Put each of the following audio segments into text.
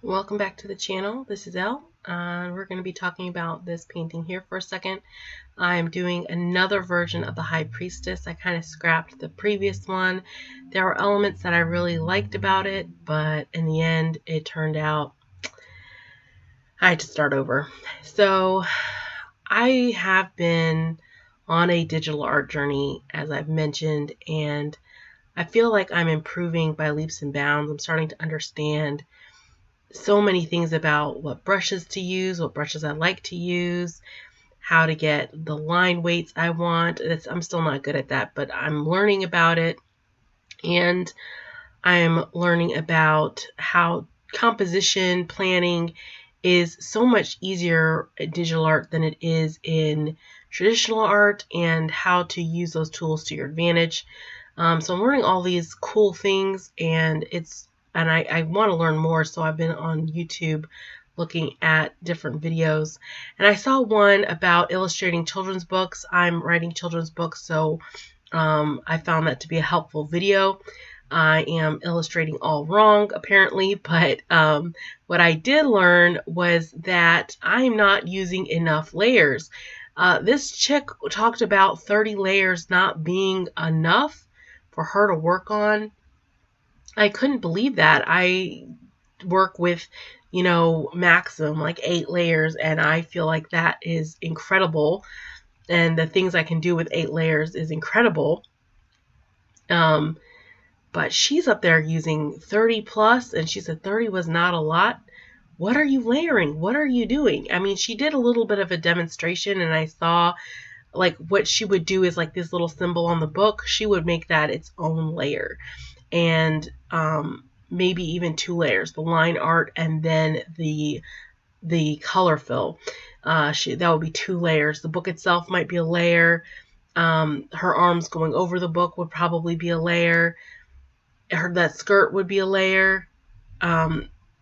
Welcome back to the channel. This is Elle. We're going to be talking about this painting here for a second. I'm doing another version of the High Priestess. I kind of scrapped the previous one. There were elements that I really liked about it, but in the end it turned out I had to start over. So I have been on a digital art journey, as I've mentioned, and I feel like I'm improving by leaps and bounds. I'm starting to understand so many things about what brushes to use, what brushes I like to use, how to get the line weights I want. I'm still not good at that, but I'm learning about it. And I'm learning about how composition planning is so much easier in digital art than it is in traditional art, and how to use those tools to your advantage. So I'm learning all these cool things, and I want to learn more, so I've been on YouTube looking at different videos. And I saw one about illustrating children's books. I'm writing children's books, so I found that to be a helpful video. I am illustrating all wrong, apparently, but what I did learn was that I'm not using enough layers. This chick talked about 30 layers not being enough for her to work on. I couldn't believe that. I work with, maximum like 8 layers, and I feel like that is incredible. And the things I can do with 8 layers is incredible. But she's up there using 30 plus, and she said 30 was not a lot. What are you layering? What are you doing? I mean, she did a little bit of a demonstration, and I saw like what she would do is like this little symbol on the book. She would make that its own layer, and maybe even 2 layers, the line art and then the color fill. That would be 2 layers. The book itself might be a layer. Her arms going over the book would probably be a layer. That skirt would be a layer.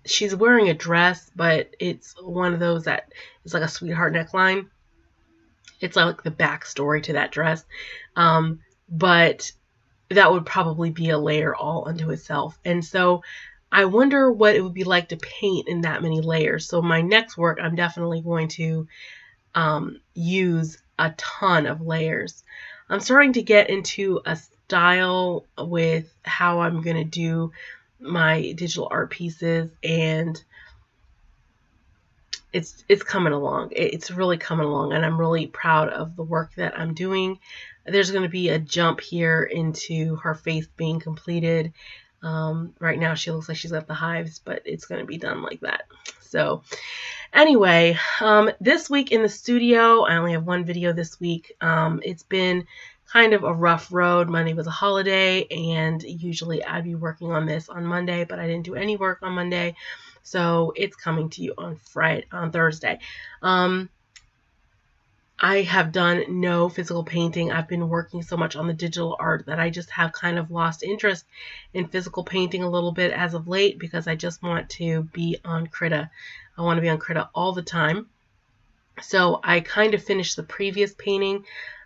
She's wearing a dress, but it's one of those that is like a sweetheart neckline. It's like the backstory to that dress. But that would probably be a layer all unto itself. And so I wonder what it would be like to paint in that many layers. So my next work, I'm definitely going to use a ton of layers. I'm starting to get into a style with how I'm going to do my digital art pieces, and it's coming along. It's really coming along, and I'm really proud of the work that I'm doing. There's going to be a jump here into her face being completed. Right now she looks like she's got the hives, but it's going to be done like that. So anyway, this week in the studio, I only have one video this week. It's been kind of a rough road. Monday was a holiday, and usually I'd be working on this on Monday, but I didn't do any work on Monday. So it's coming to you on Thursday. I have done no physical painting. I've been working so much on the digital art that I just have kind of lost interest in physical painting a little bit as of late, because I just want to be on Krita. I want to be on Krita all the time. So I kind of finished the previous painting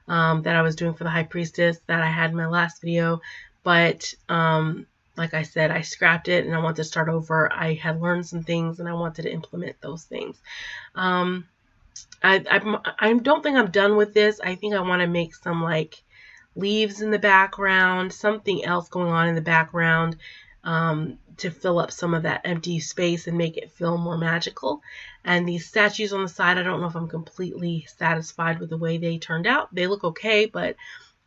that I was doing for the High Priestess that I had in my last video, but like I said, I scrapped it and I want to start over. I had learned some things and I wanted to implement those things. I don't think I'm done with this. I think I want to make some like leaves in the background, something else going on in the background to fill up some of that empty space and make it feel more magical. And these statues on the side, I don't know if I'm completely satisfied with the way they turned out. They look okay, but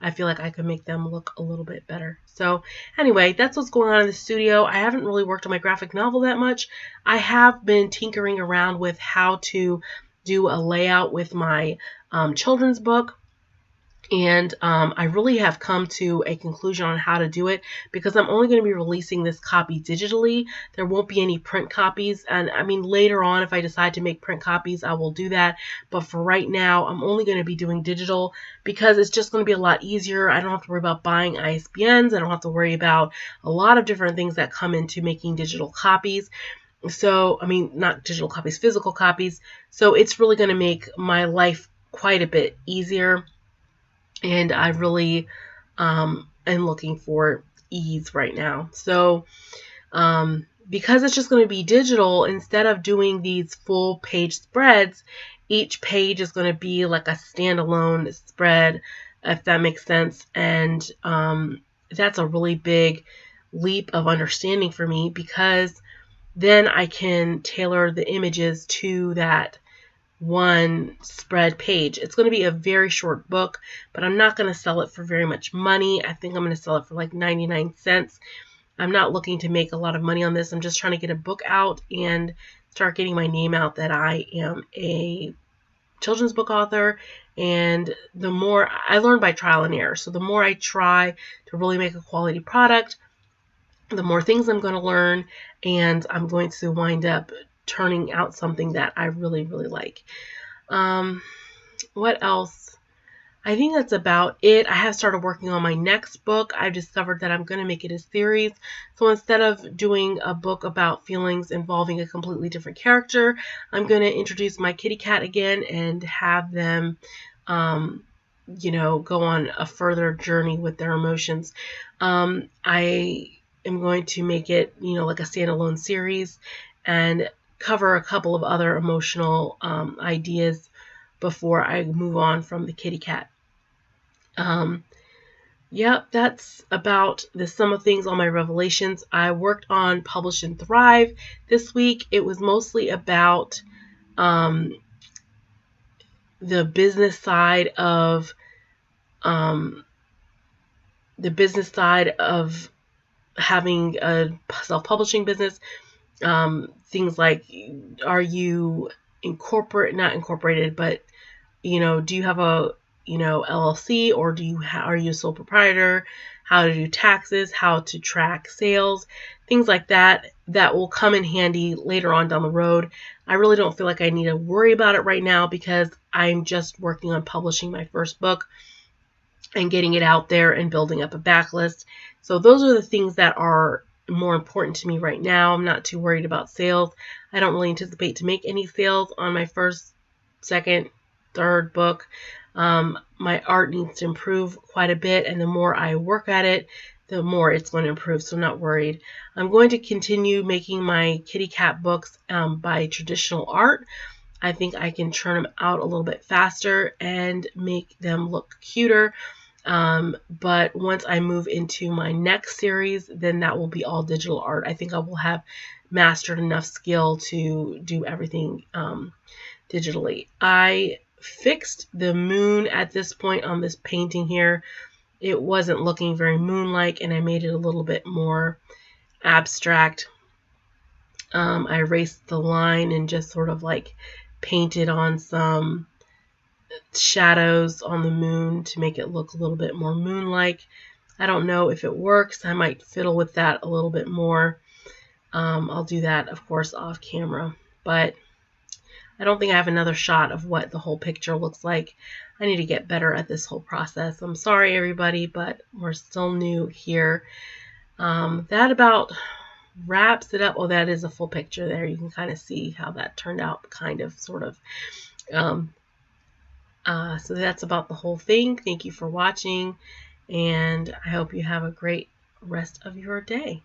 I feel like I could make them look a little bit better. So anyway, that's what's going on in the studio. I haven't really worked on my graphic novel that much. I have been tinkering around with how to do a layout with my children's book. And I really have come to a conclusion on how to do it, because I'm only going to be releasing this copy digitally. There won't be any print copies. And I mean, later on, if I decide to make print copies, I will do that. But for right now, I'm only going to be doing digital, because it's just going to be a lot easier. I don't have to worry about buying ISBNs. I don't have to worry about a lot of different things that come into making digital copies. So, I mean, not digital copies, physical copies. So it's really going to make my life quite a bit easier. And I really am looking for ease right now. So because it's just going to be digital, instead of doing these full page spreads, each page is going to be like a standalone spread, if that makes sense. And that's a really big leap of understanding for me, because then I can tailor the images to that one spread page. It's going to be a very short book, but I'm not going to sell it for very much money. I think I'm going to sell it for like 99 cents. I'm not looking to make a lot of money on this. I'm just trying to get a book out and start getting my name out that I am a children's book author. And the more I learn by trial and error, so the more I try to really make a quality product, the more things I'm going to learn, and I'm going to wind up turning out something that I really, really like. What else? I think that's about it. I have started working on my next book. I've discovered that I'm going to make it a series. So instead of doing a book about feelings involving a completely different character, I'm going to introduce my kitty cat again and have them, go on a further journey with their emotions. I am going to make it, like a standalone series and cover a couple of other emotional ideas before I move on from the kitty cat. Yep, that's about the sum of things on my revelations. I worked on Publish and Thrive this week. It was mostly about the business side of having a self-publishing business. Things like, are you not incorporated, but do you have a LLC, or are you a sole proprietor? How to do taxes, how to track sales, things like that will come in handy later on down the road. I really don't feel like I need to worry about it right now, because I'm just working on publishing my first book and getting it out there and building up a backlist. So those are the things that are more important to me right now. I'm not too worried about sales. I don't really anticipate to make any sales on my first, second, third book. My art needs to improve quite a bit, and the more I work at it, the more it's going to improve, so I'm not worried. I'm going to continue making my kitty cat books by traditional art. I think I can churn them out a little bit faster and make them look cuter. But once I move into my next series, then that will be all digital art. I think I will have mastered enough skill to do everything digitally. I fixed the moon at this point on this painting here. It wasn't looking very moon-like, and I made it a little bit more abstract. I erased the line and just sort of like painted on some shadows on the moon to make it look a little bit more moon-like. I don't know if it works. I might fiddle with that a little bit more. I'll do that, of course, off camera, but I don't think I have another shot of what the whole picture looks like. I need to get better at this whole process. I'm sorry, everybody, but we're still new here. That about wraps it up. Oh, that is a full picture there. You can kind of see how that turned out, kind of, sort of. So that's about the whole thing. Thank you for watching, and I hope you have a great rest of your day.